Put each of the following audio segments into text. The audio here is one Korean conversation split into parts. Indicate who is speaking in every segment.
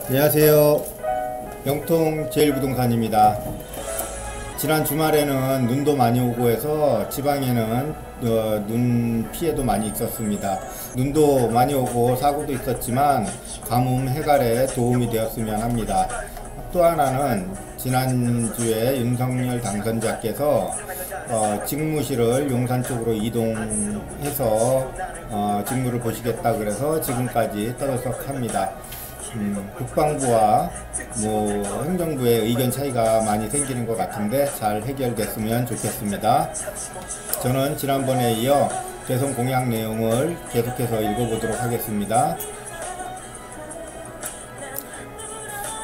Speaker 1: 안녕하세요. 영통 제일부동산입니다. 지난 주말에는 눈도 많이 오고 해서 지방에는 눈 피해도 많이 있었습니다. 눈도 많이 오고 사고도 있었지만 가뭄 해갈에 도움이 되었으면 합니다. 또 하나는 지난주에 윤석열 당선자께서 직무실을 용산 쪽으로 이동해서 직무를 보시겠다 그래서 지금까지 떠들썩합니다. 국방부와 행정부의 의견 차이가 많이 생기는 것 같은데 잘 해결됐으면 좋겠습니다. 저는 지난번에 이어 대선 공약 내용을 계속해서 읽어보도록 하겠습니다.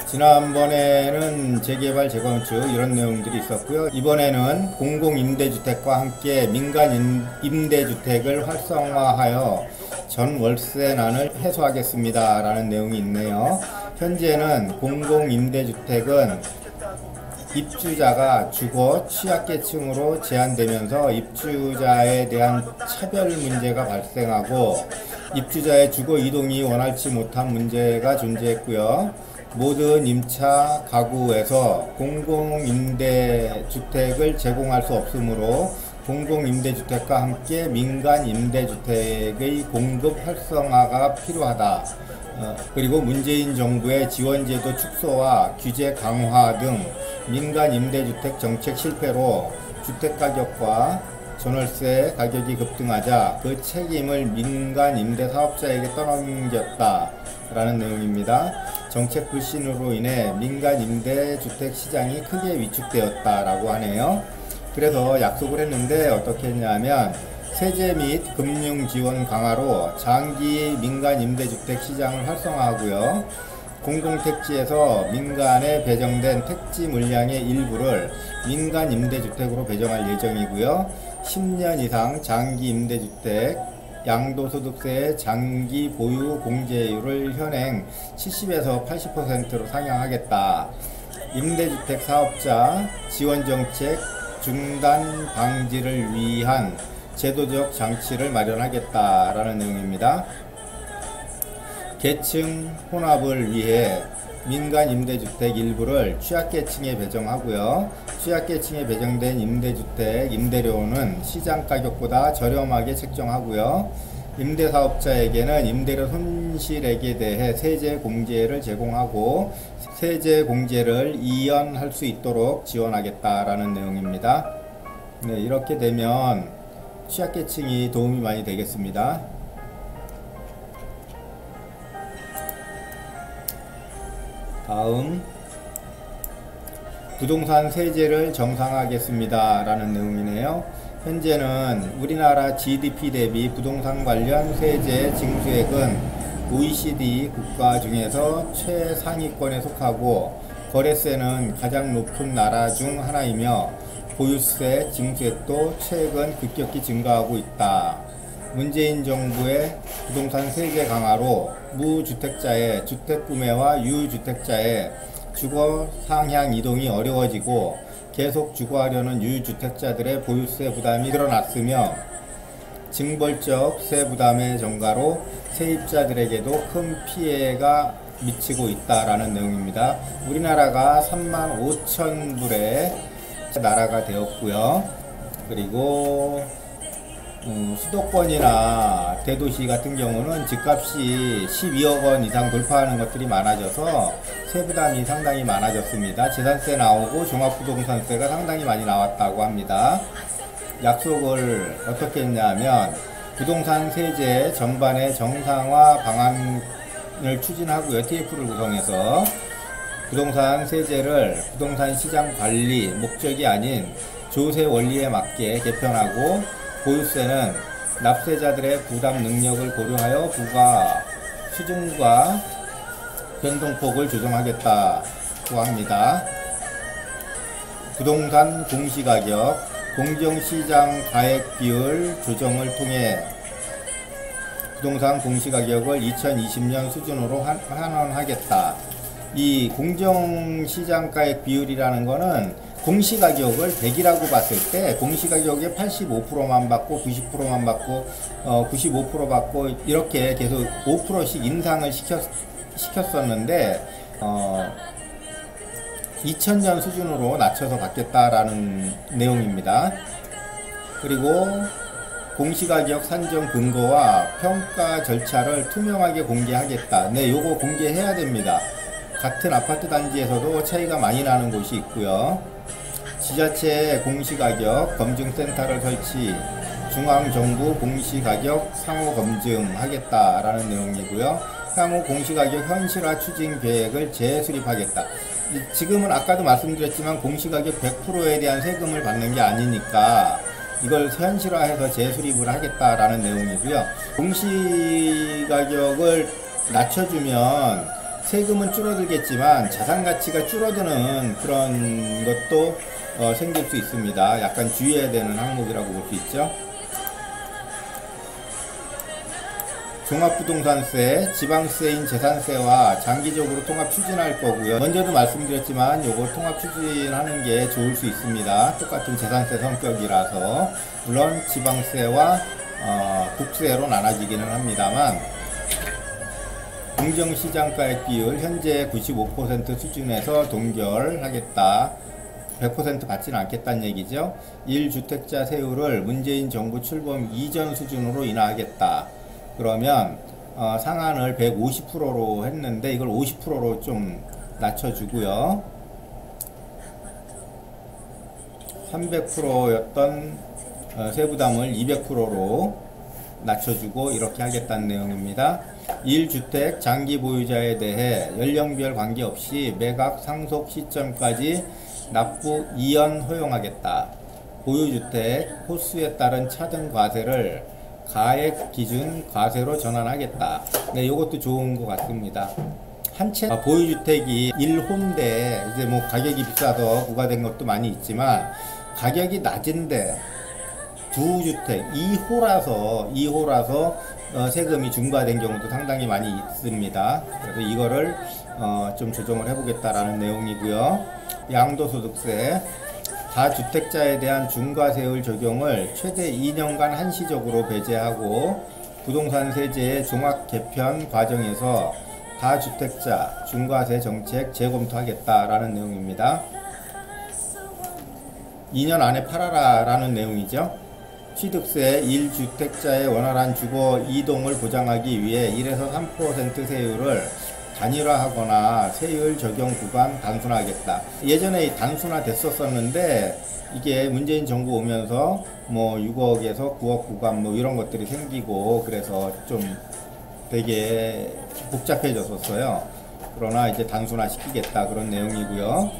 Speaker 1: 지난번에는 재개발, 재건축 이런 내용들이 있었고요. 이번에는 공공임대주택과 함께 민간임대주택을 활성화하여 전월세난을 해소하겠습니다 라는 내용이 있네요. 현재는 공공임대주택은 입주자가 주거 취약계층으로 제한되면서 입주자에 대한 차별 문제가 발생하고 입주자의 주거 이동이 원활치 못한 문제가 존재했고요. 모든 임차 가구에서 공공임대주택을 제공할 수 없으므로 공공임대주택과 함께 민간임대주택의 공급 활성화가 필요하다. 그리고 문재인 정부의 지원제도 축소와 규제 강화 등 민간임대주택 정책 실패로 주택가격과 전월세 가격이 급등하자 그 책임을 민간임대사업자에게 떠넘겼다 라는 내용입니다. 정책 불신으로 인해 민간임대주택 시장이 크게 위축되었다 라고 하네요. 그래서 약속을 했는데 어떻게 했냐면 세제 및 금융 지원 강화로 장기 민간 임대주택 시장을 활성화하고요. 공공택지에서 민간에 배정된 택지 물량의 일부를 민간 임대주택으로 배정할 예정이고요. 10년 이상 장기 임대주택 양도소득세의 장기 보유 공제율을 현행 70에서 80%로 상향하겠다. 임대주택 사업자 지원정책 중단 방지를 위한 제도적 장치를 마련하겠다라는 내용입니다. 계층 혼합을 위해 민간 임대주택 일부를 취약계층에 배정하고요. 취약계층에 배정된 임대주택 임대료는 시장 가격보다 저렴하게 책정하고요. 임대사업자에게는 임대료 손실액에 대해 세제 공제를 제공하고 세제 공제를 이연할 수 있도록 지원하겠다라는 내용입니다. 네, 이렇게 되면 취약계층이 도움이 많이 되겠습니다. 다음, 부동산 세제를 정상화하겠습니다 라는 내용이네요. 현재는 우리나라 GDP 대비 부동산 관련 세제 징수액은 OECD 국가 중에서 최상위권에 속하고 거래세는 가장 높은 나라 중 하나이며 보유세 징수액도 최근 급격히 증가하고 있다. 문재인 정부의 부동산 세제 강화로 무주택자의 주택구매와 유주택자의 주거 상향 이동이 어려워지고 계속 주거하려는 유주택자들의 보유세 부담이 늘어났으며 징벌적 세 부담의 증가로 세입자들에게도 큰 피해가 미치고 있다라는 내용입니다. 우리나라가 35,000불의 나라가 되었고요. 그리고 수도권이나 대도시 같은 경우는 집값이 12억 원 이상 돌파하는 것들이 많아져서 세부담이 상당히 많아졌습니다. 재산세 나오고 종합부동산세가 상당히 많이 나왔다고 합니다. 약속을 어떻게 했냐면 부동산 세제 전반의 정상화 방안을 추진하고요. TF를 구성해서 부동산 세제를 부동산 시장 관리 목적이 아닌 조세 원리에 맞게 개편하고 보유세는 납세자들의 부담 능력을 고려하여 부과 수준과 변동폭을 조정하겠다고 합니다. 부동산 공시가격, 공정시장 가액 비율 조정을 통해 부동산 공시가격을 2020년 수준으로 환원하겠다. 이 공정시장가액 비율이라는 거는 공시가격을 100이라고 봤을 때 공시가격의 85%만 받고 90%만 받고 95% 받고 이렇게 계속 5%씩 인상을 시켰었는데 2000년 수준으로 낮춰서 받겠다라는 내용입니다. 그리고 공시가격 산정 근거와 평가 절차를 투명하게 공개하겠다. 네, 요거 공개해야 됩니다. 같은 아파트 단지에서도 차이가 많이 나는 곳이 있고요. 지자체 공시가격 검증센터를 설치, 중앙정부 공시가격 상호 검증하겠다라는 내용이고요. 향후 공시가격 현실화 추진 계획을 재수립하겠다. 지금은 아까도 말씀드렸지만 공시가격 100%에 대한 세금을 받는 게 아니니까 이걸 현실화해서 재수립을 하겠다라는 내용이고요. 공시가격을 낮춰주면 세금은 줄어들겠지만 자산가치가 줄어드는 그런 것도 생길 수 있습니다. 약간 주의해야 되는 항목이라고 볼 수 있죠. 종합부동산세, 지방세인 재산세와 장기적으로 통합 추진할 거고요. 먼저도 말씀드렸지만 요거 통합 추진하는 게 좋을 수 있습니다. 똑같은 재산세 성격이라서 물론 지방세와 국세로 나눠지기는 합니다만 공정시장가액 비율 현재 95% 수준에서 동결하겠다. 100% 받지는 않겠다는 얘기죠. 1주택자 세율을 문재인 정부 출범 이전 수준으로 인하하겠다. 그러면 상한을 150%로 했는데 이걸 50%로 좀 낮춰주고요. 300%였던 세부담을 200%로 낮춰주고 이렇게 하겠다는 내용입니다. 1주택 장기 보유자에 대해 연령별 관계없이 매각 상속 시점까지 납부 2연 허용하겠다. 보유주택 호수에 따른 차등 과세를 가액 기준 과세로 전환하겠다. 네, 이것도 좋은 것 같습니다. 한 채 보유주택이 1호인데 이제 뭐 가격이 비싸서 부과된 것도 많이 있지만 가격이 낮은데 2주택 2호라서 세금이 중과된 경우도 상당히 많이 있습니다. 그래서 이거를 좀 조정을 해보겠다라는 내용이고요. 양도소득세 다주택자에 대한 중과세율 적용을 최대 2년간 한시적으로 배제하고 부동산 세제의 종합 개편 과정에서 다주택자 중과세 정책 재검토하겠다라는 내용입니다. 2년 안에 팔아라 라는 내용이죠. 취득세 1주택자의 원활한 주거 이동을 보장하기 위해 1에서 3% 세율을 단일화하거나 세율 적용 구간 단순화하겠다. 예전에 단순화 됐었었는데 이게 문재인 정부 오면서 뭐 6억에서 9억 구간 뭐 이런 것들이 생기고 그래서 좀 되게 복잡해졌었어요. 그러나 이제 단순화 시키겠다 그런 내용이고요.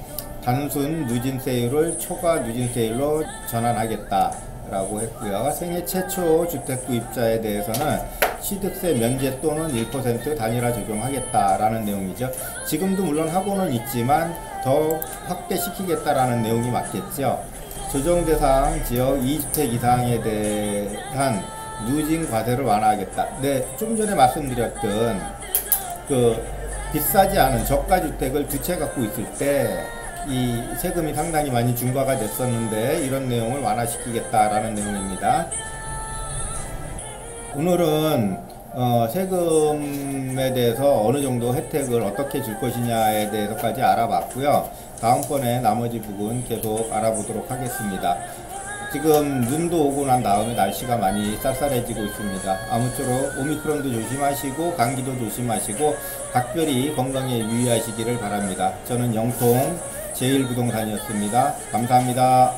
Speaker 1: 단순 누진세율을 초과 누진세율로 전환하겠다 라고 했고요. 생애 최초 주택 구입자에 대해서는 취득세 면제 또는 1% 단일화 적용하겠다라는 내용이죠. 지금도 물론 하고는 있지만 더 확대시키겠다라는 내용이 맞겠죠. 조정 대상 지역 2주택 이상에 대한 누진 과세를 완화하겠다. 네, 좀 전에 말씀드렸던 그 비싸지 않은 저가 주택을 두 채 갖고 있을 때 이 세금이 상당히 많이 중과가 됐었는데 이런 내용을 완화시키겠다라는 내용입니다. 오늘은 세금에 대해서 어느 정도 혜택을 어떻게 줄 것이냐에 대해서까지 알아봤고요. 다음번에 나머지 부분 계속 알아보도록 하겠습니다. 지금 눈도 오고 난 다음에 날씨가 많이 쌀쌀해지고 있습니다. 아무쪼록 오미크론도 조심하시고 감기도 조심하시고 각별히 건강에 유의하시기를 바랍니다. 저는 영통 제1부동산이었습니다. 감사합니다.